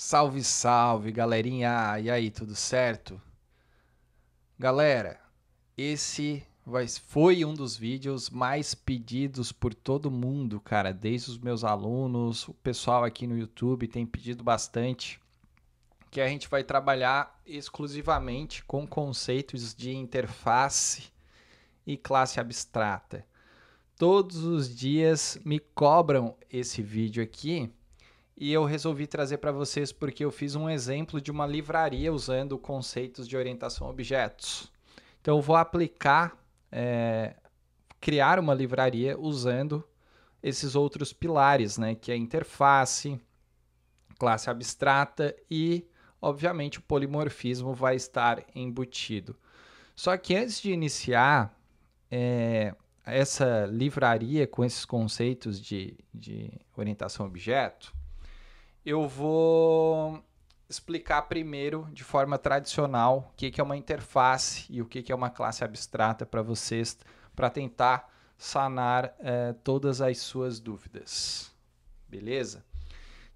Salve, salve, galerinha! E aí, tudo certo? Galera, esse foi um dos vídeos mais pedidos por todo mundo, cara. Desde os meus alunos, o pessoal aqui no YouTube tem pedido bastante. Que a gente vai trabalhar exclusivamente com conceitos de interface e classe abstrata. Todos os dias me cobram esse vídeo aqui. E eu resolvi trazer para vocês porque eu fiz um exemplo de uma livraria usando conceitos de orientação a objetos. Então eu vou criar uma livraria usando esses outros pilares, né, que é a interface, classe abstrata e, obviamente, o polimorfismo vai estar embutido. Só que antes de iniciar essa livraria com esses conceitos de orientação a objeto, eu vou explicar primeiro, de forma tradicional, o que é uma interface e o que é uma classe abstrata para vocês, para tentar sanar todas as suas dúvidas. Beleza?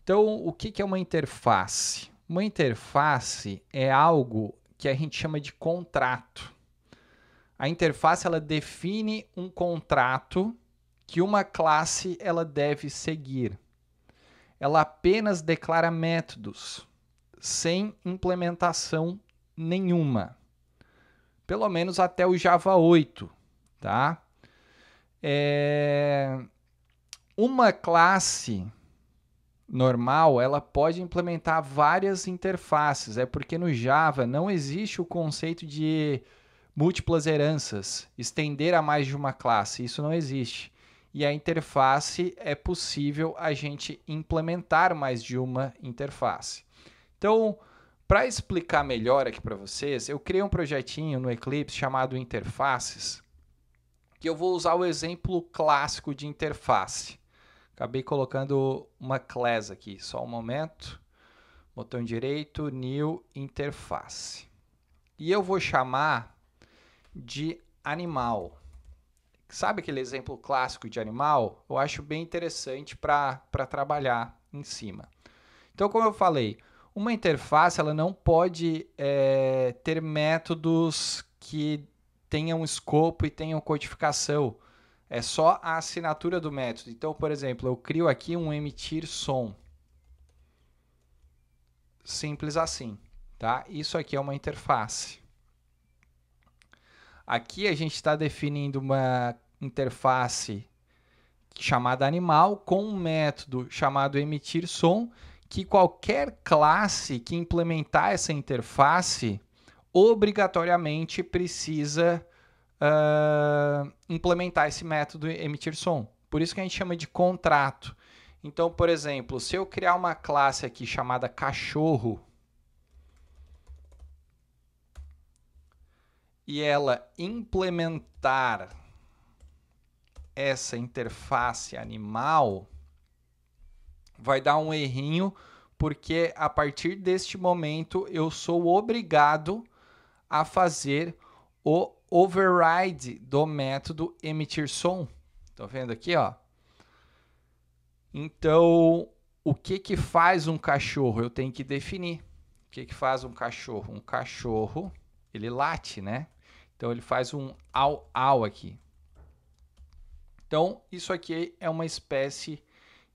Então, o que é uma interface? Uma interface é algo que a gente chama de contrato. A interface ela define um contrato que uma classe ela deve seguir. Ela apenas declara métodos, sem implementação nenhuma. Pelo menos até o Java 8, tá? Uma classe normal, ela pode implementar várias interfaces. É porque no Java não existe o conceito de múltiplas heranças, estender a mais de uma classe. Isso não existe. E a interface é possível a gente implementar mais de uma interface. Então, para explicar melhor aqui para vocês, eu criei um projetinho no Eclipse chamado Interfaces, que eu vou usar o exemplo clássico de interface. Acabei colocando uma class aqui, só um momento. Botão direito, New Interface. E eu vou chamar de animal. Sabe aquele exemplo clássico de animal? Eu acho bem interessante para trabalhar em cima. Então, como eu falei, uma interface ela não pode ter métodos que tenham escopo e tenham codificação. É só a assinatura do método. Então, por exemplo, eu crio aqui um emitir som. Simples assim, tá? Isso aqui é uma interface. Aqui a gente está definindo uma interface chamada animal com um método chamado emitir som, que qualquer classe que implementar essa interface obrigatoriamente precisa implementar esse método emitir som. Por isso que a gente chama de contrato. Então, por exemplo, se eu criar uma classe aqui chamada cachorro e ela implementar essa interface animal, vai dar um errinho, porque a partir deste momento eu sou obrigado a fazer o override do método emitir som. Estão vendo aqui, ó? Então, o que faz um cachorro? Eu tenho que definir. O que faz um cachorro? Um cachorro, ele late, né? Então, ele faz um au-au aqui. Então, isso aqui é uma espécie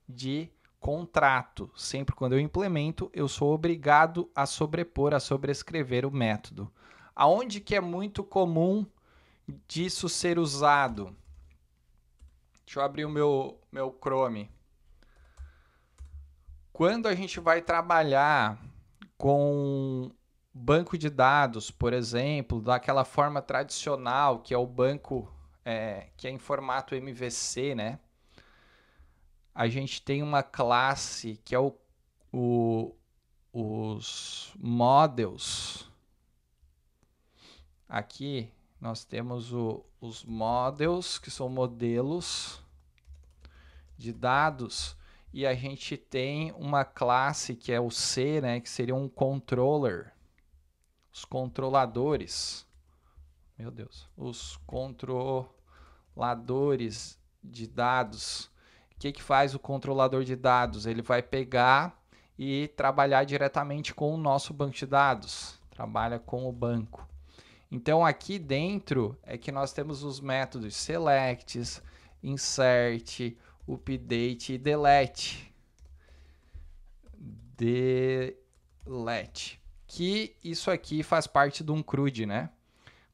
de contrato. Sempre quando eu implemento, eu sou obrigado a sobrepor, a sobrescrever o método. Aonde que é muito comum disso ser usado? Deixa eu abrir o meu Chrome. Quando a gente vai trabalhar com banco de dados, por exemplo, daquela forma tradicional, que é o banco que é em formato MVC, né? A gente tem uma classe que é os models. Aqui nós temos os models, que são modelos de dados, e a gente tem uma classe que é o C, né, que seria um controller. Os controladores. Meu Deus. Os controladores de dados. O que faz o controlador de dados? Ele vai pegar e trabalhar diretamente com o nosso banco de dados, trabalha com o banco. Então aqui dentro é que nós temos os métodos select, insert, update e delete. Que isso aqui faz parte de um CRUD, né?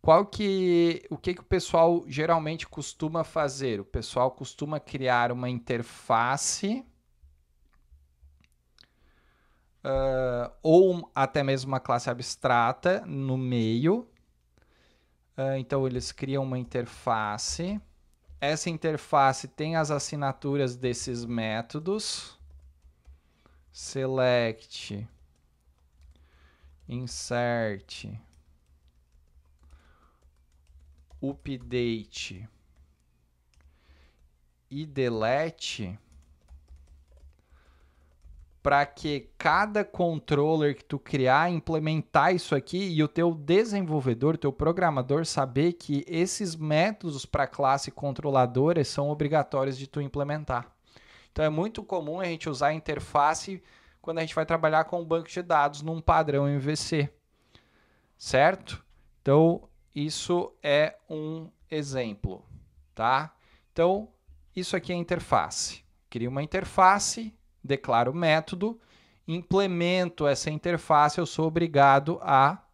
O que o pessoal geralmente costuma fazer? O pessoal costuma criar uma interface ou até mesmo uma classe abstrata no meio. Então eles criam uma interface. Essa interface tem as assinaturas desses métodos. Select, insert, update e delete, para que cada controller que tu criar, implementar isso aqui e o teu desenvolvedor, teu programador saber que esses métodos para classe controladora são obrigatórios de tu implementar. Então é muito comum a gente usar a interface quando a gente vai trabalhar com um banco de dados num padrão MVC, certo? Então isso é um exemplo, tá? Então isso aqui é a interface. Crio uma interface, declaro o método, implemento essa interface, eu sou obrigado a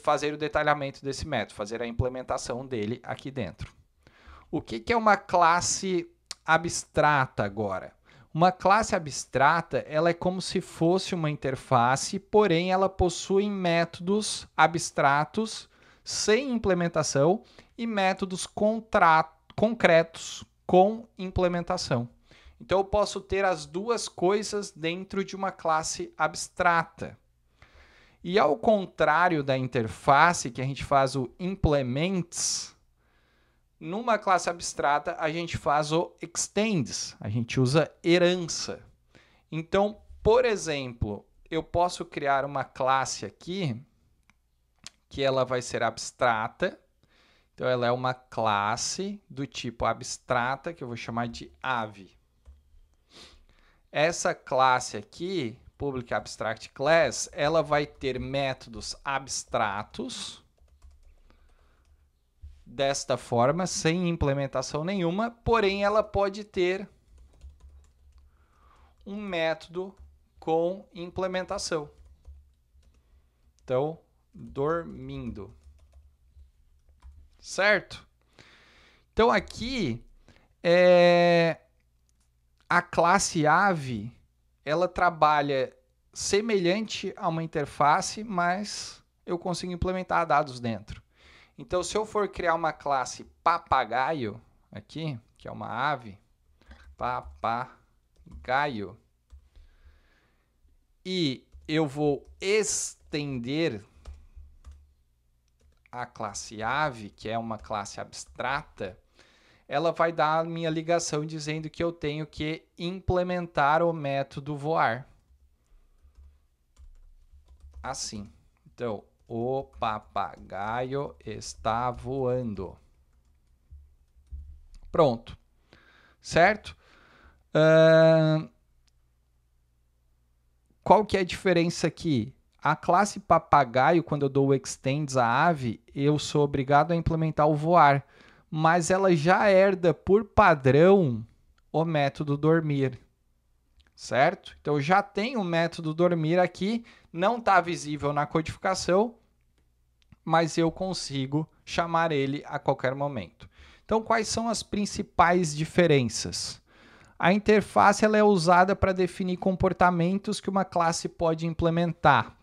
fazer o detalhamento desse método, fazer a implementação dele aqui dentro. O que é uma classe abstrata agora? Uma classe abstrata, ela é como se fosse uma interface, porém ela possui métodos abstratos sem implementação e métodos concretos com implementação. Então eu posso ter as duas coisas dentro de uma classe abstrata. E ao contrário da interface, que a gente faz o implements, numa classe abstrata, a gente faz o extends, a gente usa herança. Então, por exemplo, eu posso criar uma classe aqui, que ela vai ser abstrata. Então, ela é uma classe do tipo abstrata, que eu vou chamar de ave. Essa classe aqui, Public Abstract Class, ela vai ter métodos abstratos, desta forma, sem implementação nenhuma, porém ela pode ter um método com implementação. Então, dormindo. Certo? Então aqui a classe ave, ela trabalha semelhante a uma interface, mas eu consigo implementar dados dentro. Então, se eu for criar uma classe papagaio, aqui, que é uma ave, papagaio, e eu vou estender a classe ave, que é uma classe abstrata, ela vai dar a minha ligação dizendo que eu tenho que implementar o método voar. Assim. Então, o papagaio está voando. Pronto. Certo? Qual que é a diferença aqui? A classe papagaio, quando eu dou o extends à ave, eu sou obrigado a implementar o voar. Mas ela já herda por padrão o método dormir. Certo? Então, eu já tenho o método dormir aqui, não está visível na codificação, mas eu consigo chamar ele a qualquer momento. Então, quais são as principais diferenças? A interface ela é usada para definir comportamentos que uma classe pode implementar.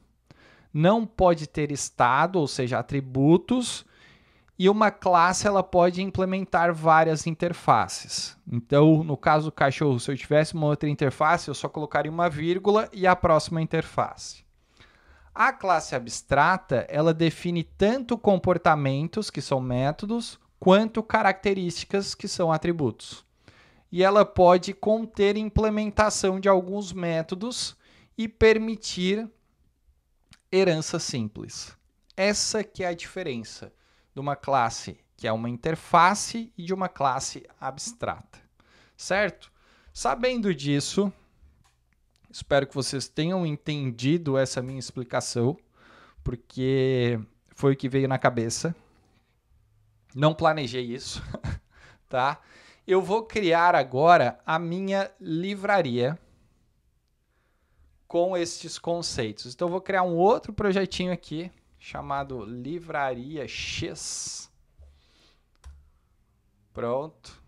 Não pode ter estado, ou seja, atributos, e uma classe ela pode implementar várias interfaces. Então, no caso do cachorro, se eu tivesse uma outra interface, eu só colocaria uma vírgula e a próxima interface. A classe abstrata, ela define tanto comportamentos, que são métodos, quanto características, que são atributos. E ela pode conter implementação de alguns métodos e permitir herança simples. Essa que é a diferença de uma classe que é uma interface e de uma classe abstrata. Certo? Sabendo disso, Espero que vocês tenham entendido essa minha explicação, porque foi o que veio na cabeça. Não planejei isso, tá? Eu vou criar agora a minha livraria com estes conceitos. Então, eu vou criar um outro projetinho aqui, chamado Livraria X. Pronto.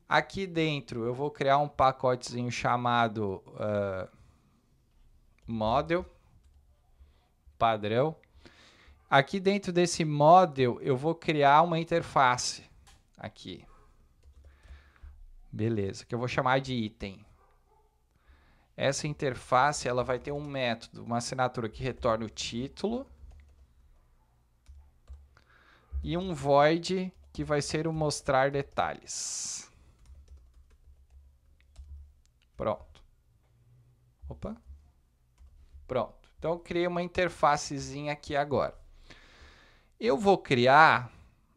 Aqui dentro, eu vou criar um pacotezinho chamado Model, padrão. Aqui dentro desse Model, eu vou criar uma interface. Aqui. Beleza, que eu vou chamar de item. Essa interface ela vai ter um método, uma assinatura que retorna o título e um void que vai ser o mostrar detalhes. Pronto. Opa. Pronto. Então eu criei uma interfacezinha aqui agora. Eu vou criar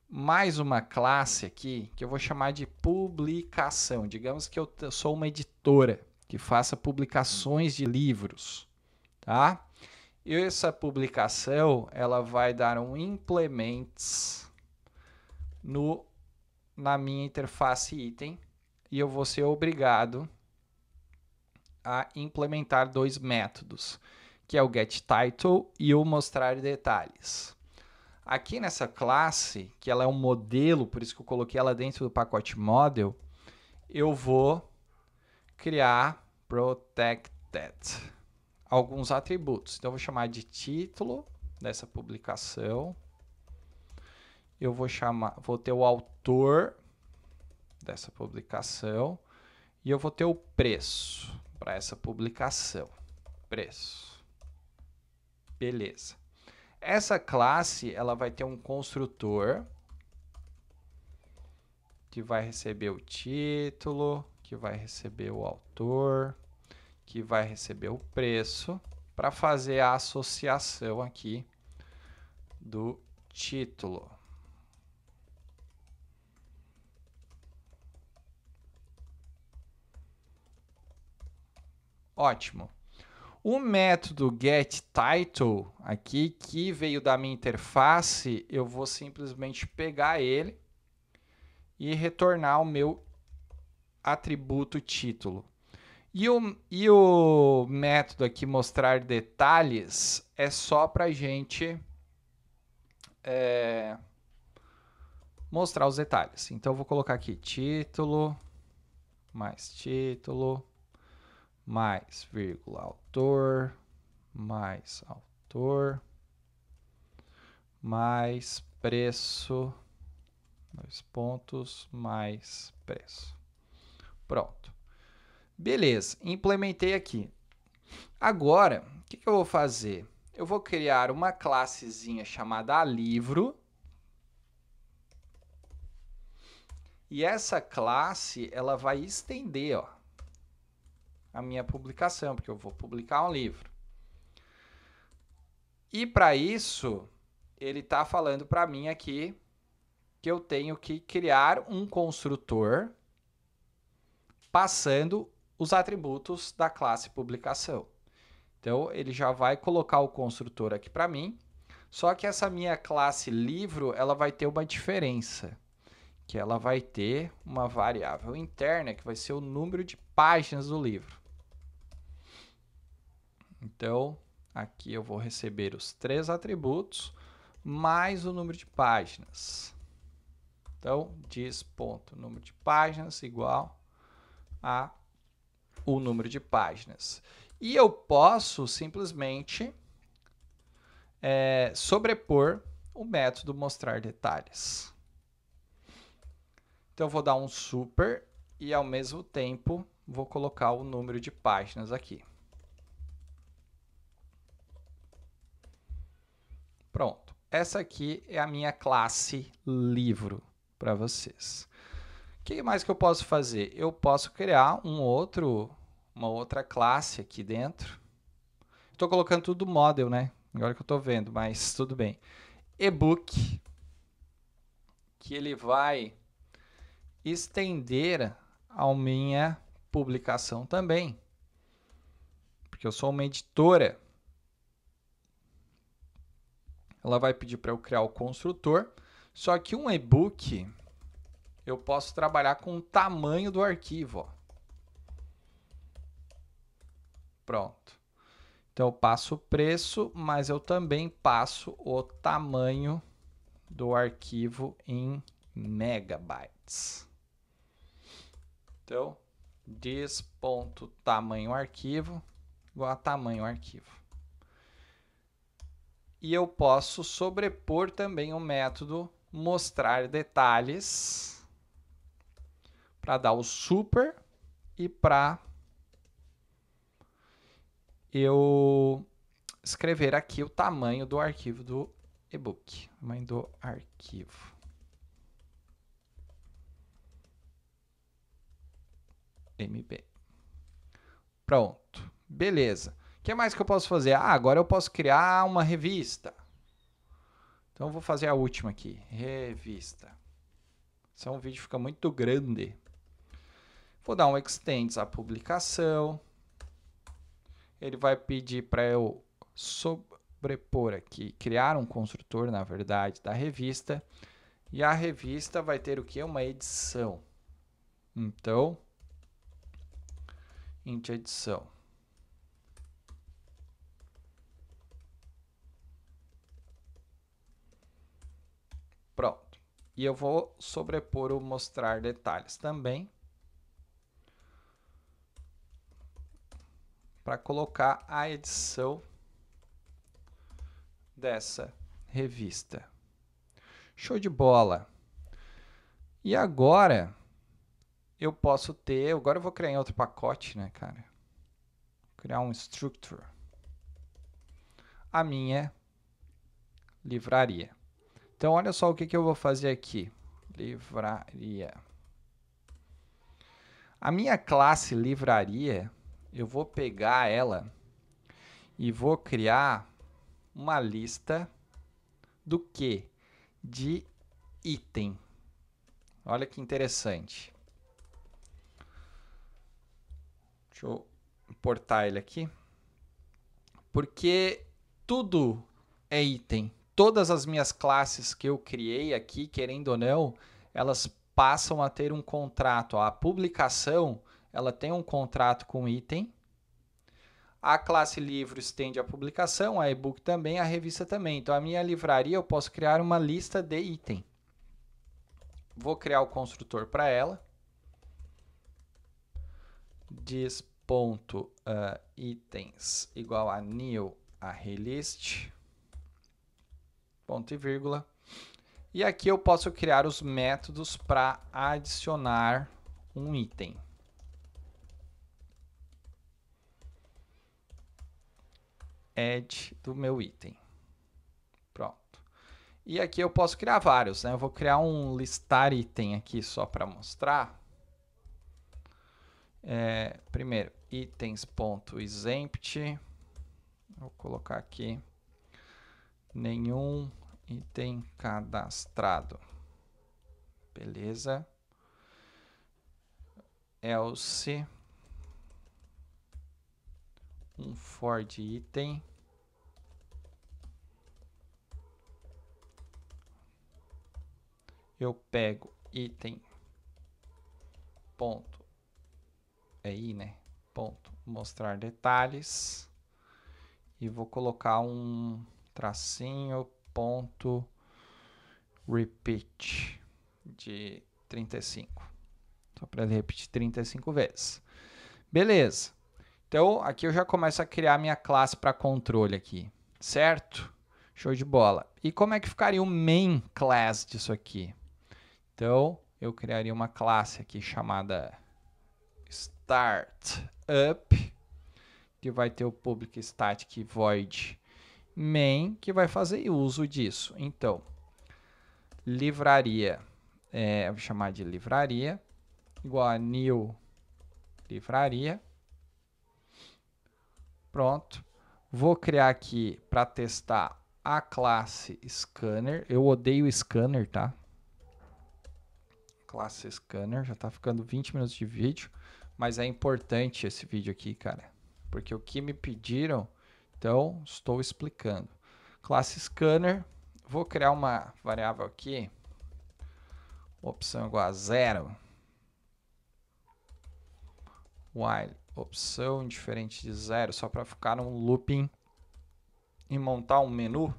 mais uma classe aqui que eu vou chamar de publicação. Digamos que eu sou uma editora que faça publicações de livros, tá? E essa publicação, ela vai dar um implements na minha interface item e eu vou ser obrigado a implementar dois métodos, que é o getTitle e o mostrar detalhes. Aqui nessa classe, que ela é um modelo, por isso que eu coloquei ela dentro do pacote model, eu vou criar protected alguns atributos. Então, eu vou chamar de título dessa publicação. Eu vou ter o autor dessa publicação e eu vou ter o preço para essa publicação. Preço. Beleza. Essa classe, ela vai ter um construtor que vai receber o título, que vai receber o autor, que vai receber o preço, para fazer a associação aqui do título. Ótimo. O método getTitle aqui, que veio da minha interface, eu vou simplesmente pegar ele e retornar o meu atributo título. E o método aqui mostrar detalhes é só para a gente mostrar os detalhes. Então, eu vou colocar aqui título, mais vírgula, autor, mais preço, 2 pontos, mais preço. Pronto. Beleza, implementei aqui. Agora, o que eu vou fazer? Eu vou criar uma classezinha chamada livro. E essa classe, ela vai estender, ó, a minha publicação, porque eu vou publicar um livro. E para isso, ele está falando para mim aqui que eu tenho que criar um construtor passando os atributos da classe publicação. Então, ele já vai colocar o construtor aqui para mim, só que essa minha classe livro, ela vai ter uma diferença, que ela vai ter uma variável interna, que vai ser o número de páginas do livro. Então, aqui eu vou receber os 3 atributos, mais o número de páginas. Então, diz.número de páginas igual a o número de páginas. E eu posso simplesmente sobrepor o método mostrar detalhes. Então, eu vou dar um super e, ao mesmo tempo, vou colocar o número de páginas aqui. Pronto. Essa aqui é a minha classe livro para vocês. O que mais que eu posso fazer? Eu posso criar uma outra classe aqui dentro. Estou colocando tudo model, né? Agora que eu estou vendo, mas tudo bem. E-book, que ele vai estender a minha publicação também. porque eu sou uma editora, ela vai pedir para eu criar o construtor, só que um e-book eu posso trabalhar com o tamanho do arquivo. Ó. Pronto. Então eu passo o preço, mas eu também passo o tamanho do arquivo em megabytes. Então, this.tamanho arquivo igual a tamanho arquivo. E eu posso sobrepor também o método mostrar detalhes para dar o super e para eu escrever aqui o tamanho do arquivo do e-book. Tamanho do arquivo. MB. Pronto. Beleza. O que mais que eu posso fazer? Agora eu posso criar uma revista. Então eu vou fazer a última aqui. Revista. Senão o vídeo fica muito grande. Vou dar um extends à publicação. Ele vai pedir para eu sobrepor aqui, criar um construtor, na verdade, da revista. E a revista vai ter o que? Uma edição. Então, int edição. Pronto. E eu vou sobrepor o mostrar detalhes também. Para colocar a edição dessa revista. Show de bola. E agora eu posso ter, agora eu vou criar em outro pacote, né, cara? Vou criar um structure. A minha livraria. Então olha só o que eu vou fazer aqui. Livraria. A minha classe livraria, eu vou pegar ela e vou criar uma lista do quê? De item. Olha que interessante. Deixa eu importar ele aqui. Porque tudo é item. Todas as minhas classes que eu criei aqui, querendo ou não, elas passam a ter um contrato. A publicação, ela tem um contrato com item. A classe livro estende a publicação, a e-book também, a revista também. Então, a minha livraria, eu posso criar uma lista de item. Vou criar o construtor para ela. This.itens igual a new arraylist. Ponto e vírgula. E aqui eu posso criar os métodos para adicionar um item. Add do meu item. Pronto. E aqui eu posso criar vários, né? Eu vou criar um listar item aqui só para mostrar. Primeiro, itens.exempt. Vou colocar aqui nenhum item cadastrado. Beleza. Else um for de item. Eu pego item ponto aí, né? Ponto mostrar detalhes e vou colocar um tracinho ponto repeat de 35. Só para ele repetir 35 vezes. Beleza. Então, aqui eu já começo a criar minha classe para controle aqui, certo? Show de bola. E como é que ficaria o main class disso aqui? Então, eu criaria uma classe aqui chamada startup, que vai ter o public static void main, que vai fazer uso disso. Então, livraria, eu vou chamar de livraria, igual a new livraria. Pronto. Vou criar aqui para testar a classe scanner. Eu odeio scanner, tá? Classe scanner. Já tá ficando 20 minutos de vídeo. Mas é importante esse vídeo aqui, cara. porque o que me pediram, então estou explicando. Classe scanner, vou criar uma variável aqui, opção igual a 0, while opção diferente de 0, só para ficar num looping e montar um menu.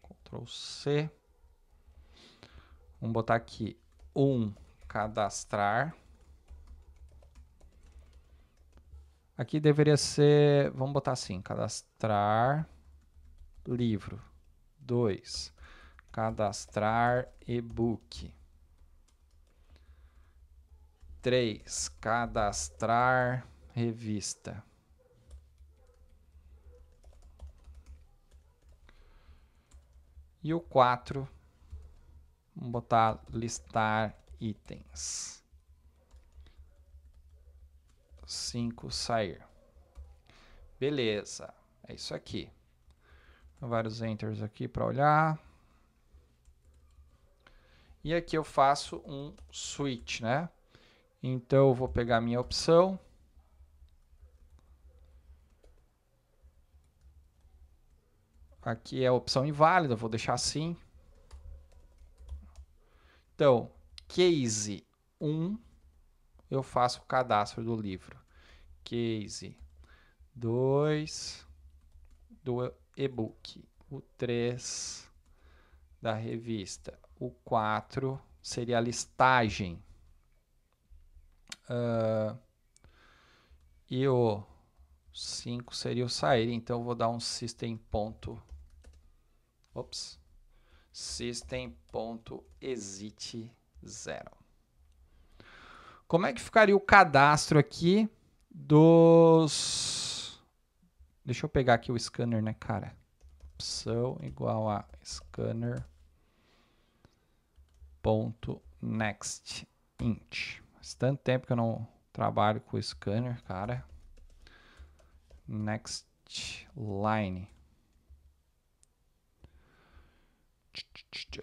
Ctrl C. Vamos botar aqui cadastrar. Aqui deveria ser, vamos botar assim, cadastrar livro. 2, cadastrar e-book. 3, cadastrar revista. E o 4, vamos botar listar itens. 5, sair. Beleza, é isso aqui. Vários enters aqui para olhar. E aqui eu faço um switch, né? Então eu vou pegar a minha opção. Aqui é a opção inválida, vou deixar assim. Então, case 1, eu faço o cadastro do livro. Case 2, do e-book. O 3, da revista. O 4 seria a listagem. E o 5 seria o sair. Então, eu vou dar um system.exit 0. Como é que ficaria o cadastro aqui dos... Deixa eu pegar aqui o scanner, né, cara? Opção igual a scanner.nextInt. Faz tanto tempo que eu não trabalho com o scanner, cara. Nextline.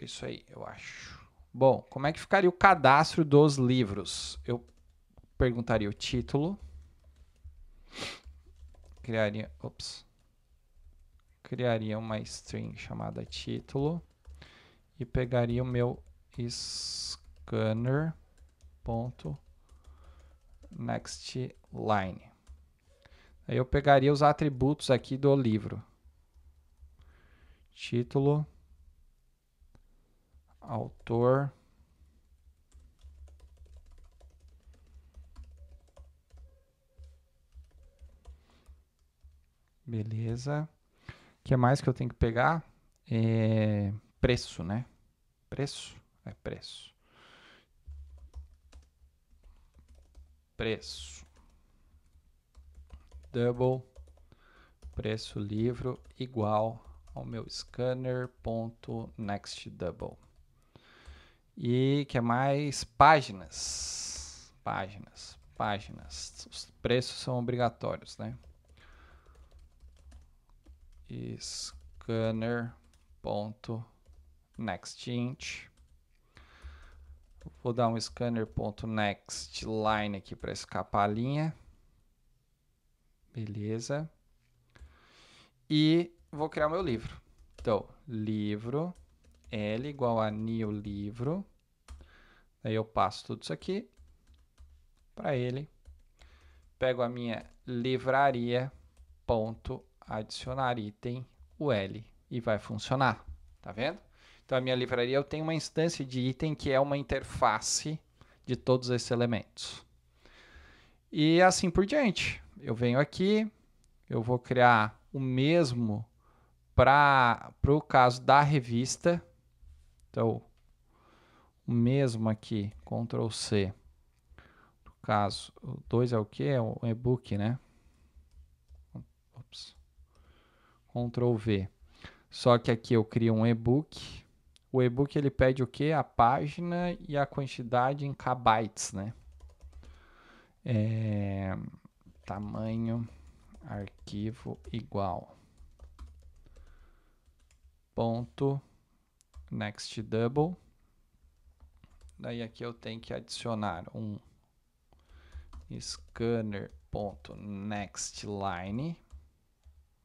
É isso aí, eu acho. Bom, como é que ficaria o cadastro dos livros? Eu perguntaria o título. Criaria uma string chamada título. E pegaria o meu scanner.nextline. Aí eu pegaria os atributos aqui do livro. Título, autor, beleza. O que mais que eu tenho que pegar? Preço, né? Preço? É preço. Preço. Double. Preço livro igual ao meu scanner.nextDouble. E que mais? Páginas. Os preços são obrigatórios, né? Scanner.nextInt. Vou dar um scanner.nextLine aqui para escapar a linha. Beleza. E vou criar o meu livro. Então, livro, L igual a new livro. Aí eu passo tudo isso aqui para ele. Pego a minha livraria, ponto, adicionar item, o L, e vai funcionar. Tá vendo? Então, a minha livraria eu tenho uma instância de item que é uma interface de todos esses elementos. E assim por diante. Eu venho aqui, eu vou criar o mesmo para o caso da revista. Então, o mesmo aqui, Ctrl C. No caso, o 2 é o que? É o e-book, né? Ctrl V. Só que aqui eu crio um e-book. O e-book ele pede o que? A página e a quantidade em kbytes, né? Tamanho, arquivo igual. Ponto, nextDouble. Daí aqui eu tenho que adicionar um scanner.nextLine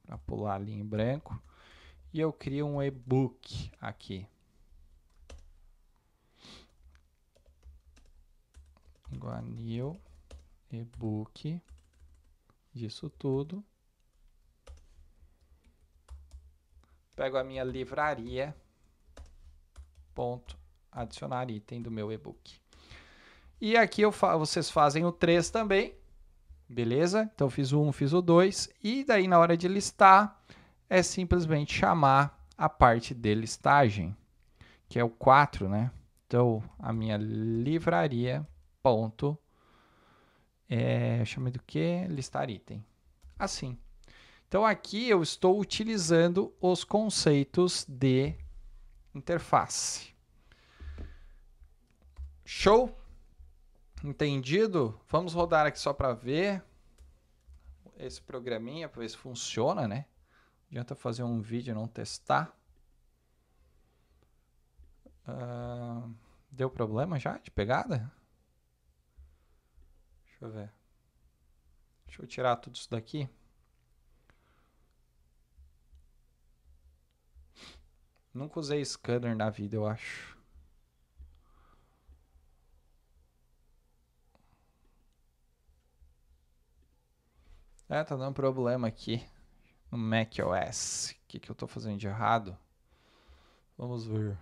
para pular ali em branco. E eu crio um e-book aqui. Igual a new e-book disso tudo. Pego a minha livraria, ponto, adicionar item do meu e-book. E aqui vocês fazem o 3 também, beleza? Então fiz o 1, fiz o 2, e daí na hora de listar, é simplesmente chamar a parte de listagem, que é o 4, né? Então, a minha livraria, ponto, eu chamei do que? Listar item. Assim. Então, aqui eu estou utilizando os conceitos de interface. Show? Entendido? Vamos rodar aqui só para ver esse programinha, para ver se funciona, né? Não adianta fazer um vídeo e não testar. Deu problema já de pegada? Deixa eu ver. Deixa eu tirar tudo isso daqui. Nunca usei scanner na vida, eu acho. Tá dando problema aqui no macOS. O que eu tô fazendo de errado? Vamos ver.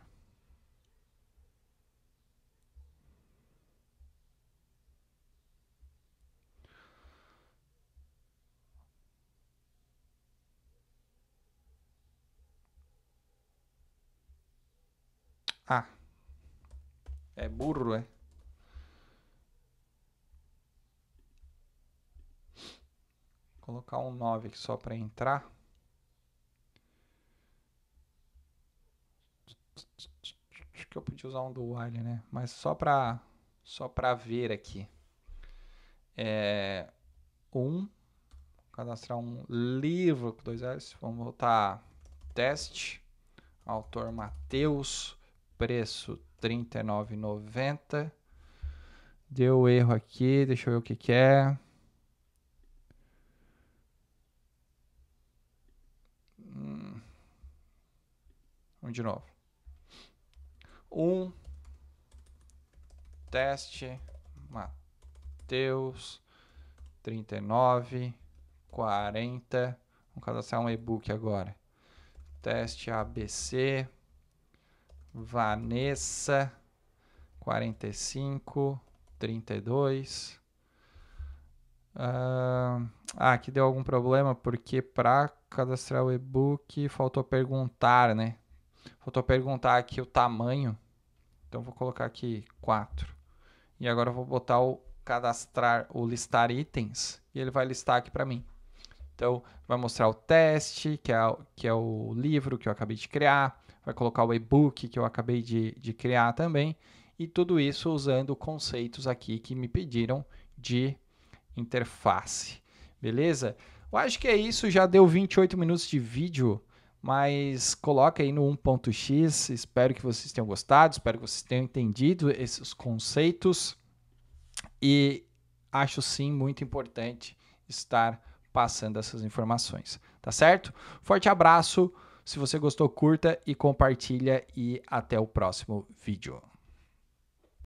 Ah, é burro, é? Vou colocar um 9 aqui só para entrar. Acho que eu podia usar um do while, né? Mas só para ver aqui. Cadastrar um livro com 2 L's. Vamos botar teste. Autor Matheus. Preço R$ 39,90. Deu erro aqui. Deixa eu ver o que é. Vamos de novo. Teste Matheus 39,40. Vamos cadastrar um e-book agora. Teste ABC Vanessa 45,32. Aqui deu algum problema porque para cadastrar o e-book faltou perguntar, né? Faltou perguntar aqui o tamanho. Então vou colocar aqui 4. E agora eu vou botar o cadastrar, o listar itens, e ele vai listar aqui para mim. Então vai mostrar o teste, que é o livro que eu acabei de criar, vai colocar o e-book que eu acabei de criar também, e tudo isso usando conceitos aqui que me pediram de interface. Beleza? Eu acho que é isso, já deu 28 minutos de vídeo, mas coloca aí no 1.x, espero que vocês tenham gostado, espero que vocês tenham entendido esses conceitos, e acho sim muito importante estar passando essas informações, tá certo? Forte abraço, se você gostou, curta e compartilha, e até o próximo vídeo.